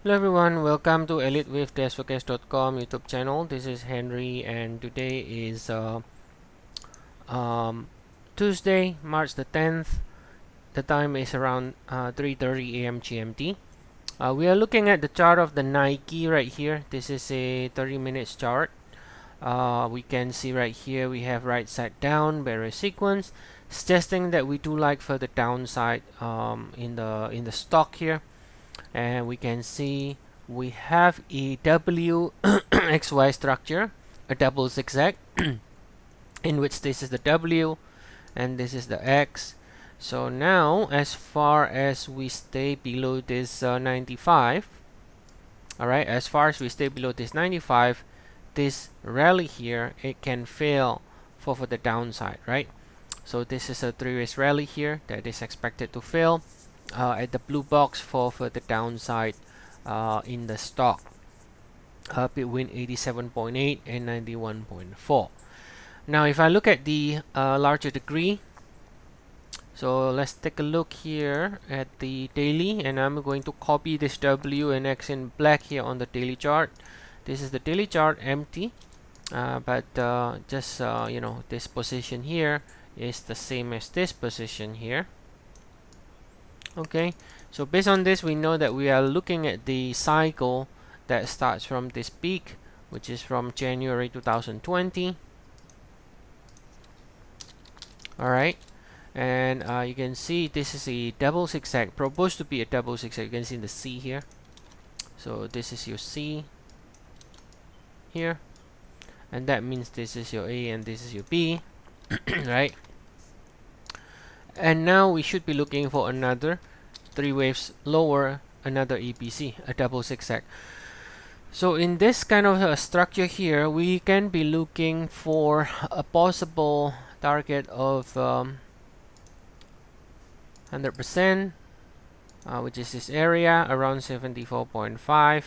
Hello everyone, welcome to Elliott Wave YouTube channel. This is Henry and today is Tuesday, March the 10th. The time is around 3:30 a.m. GMT. We are looking at the chart of the Nike right here. This is a 30 minutes chart. We can see right here we have right side down, bearish sequence, suggesting that we do like further downside in the stock here. And we can see we have a WXY structure, a double zigzag in which this is the W and this is the X. So now as far as we stay below this 95, alright, as far as we stay below this 95, this rally here, it can fail for the downside, right? So this is a three-ways rally here that is expected to fail at the blue box for the downside in the stock between 87.8 and 91.4. Now if I look at the larger degree, so let's take a look here at the daily, and I'm going to copy this W and X in black here on the daily chart. This is the daily chart, empty, but just you know, this position here is the same as this position here. Okay, so based on this, we know that we are looking at the cycle that starts from this peak, which is from January 2020. Alright, and you can see this is a double zigzag, proposed to be a double zigzag. You can see the C here. So this is your C here, and that means this is your A and this is your B. Right, and now we should be looking for another three waves lower, another ABC, a double zigzag. So in this kind of structure here, we can be looking for a possible target of 100%, which is this area around 74.5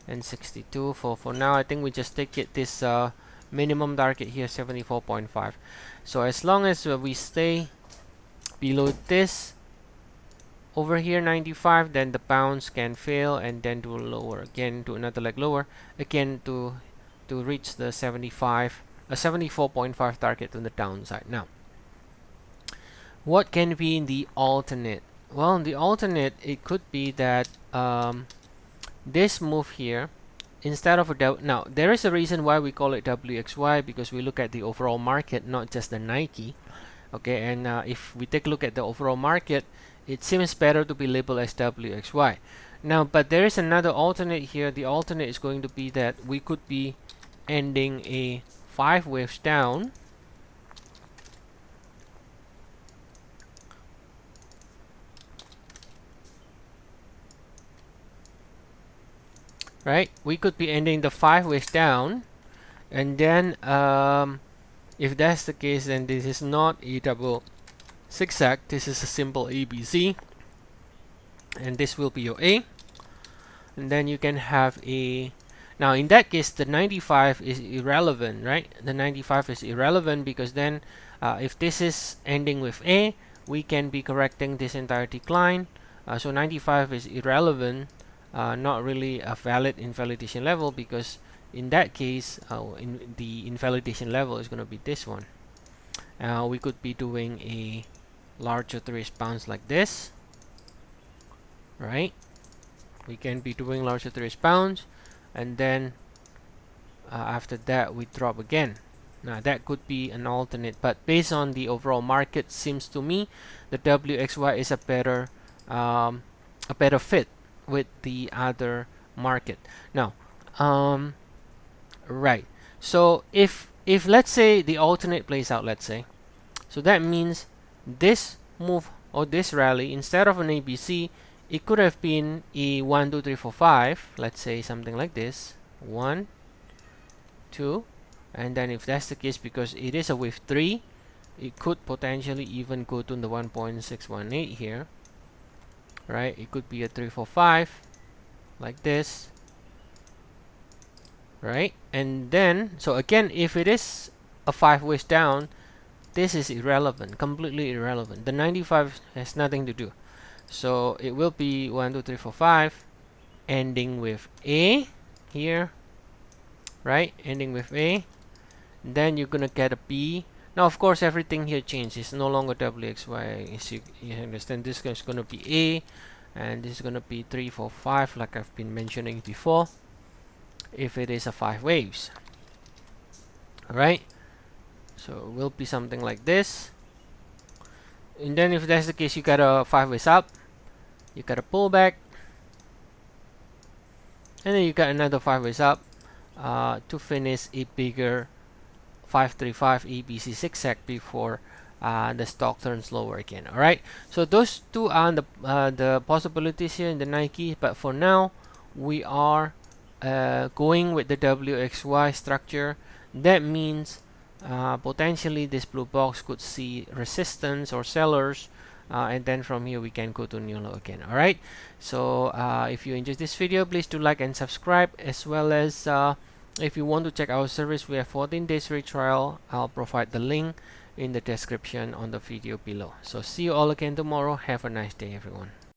and 62. For now, I think we just take it this minimum target here, 74.5. So as long as we stay below this over here 95, then the bounce can fail and then do lower again, to another leg lower again to reach the 74.5 target on the downside. Now what can be the alternate? Well, the alternate, it could be that this move here, instead of a now there is a reason why we call it WXY, because we look at the overall market, not just the Nike. Okay, and if we take a look at the overall market, it seems better to be labeled as WXY. Now, but there is another alternate here. The alternate is going to be that we could be ending a 5 waves down. Right? We could be ending the 5 waves down, and then if that's the case, then this is not a double zigzag. This is a simple ABC, and this will be your A. And then you can have a, now in that case the 95 is irrelevant, right? The 95 is irrelevant because then if this is ending with A, we can be correcting this entire decline. So 95 is irrelevant, not really a valid invalidation level, because in that case in the invalidation level is going to be this one. We could be doing a larger three bounce like this, right? We can be doing larger three bounce, and then after that we drop again. Now that could be an alternate, but based on the overall market, seems to me the WXY is a better fit with the other market. Now right, so if let's say the alternate plays out, let's say, so that means this move or this rally, instead of an ABC, it could have been a 1 2 3 4 5, let's say something like this, 1 2, and then if that's the case, because it is a wave 3, it could potentially even go to the 1.618 here, right? It could be a 3 4 5 like this, right? And then, so again, if it is a 5 waves down, this is irrelevant, completely irrelevant. The 95 has nothing to do. So it will be 1 2 3 4 5, ending with A here, right? Ending with A. Then you're gonna get a B. Now, of course, everything here changes. It's no longer WXY. As you understand, this is gonna be A, and this is gonna be 3, 4, 5, like I've been mentioning before. If it is a 5 waves, all right. So it will be something like this. And then if that's the case, you got a 5 ways up, you got a pullback, and then you got another 5 ways up to finish a bigger 535 ABC zigzag before the stock turns lower again. All right. So those two are the possibilities here in the Nike. But for now, we are going with the WXY structure. That means potentially this blue box could see resistance or sellers, and then from here we can go to new low again. All right. So if you enjoyed this video, please do like and subscribe, as well as if you want to check our service, we have 14 days free trial. I'll provide the link in the description on the video below. So see you all again tomorrow. Have a nice day, everyone.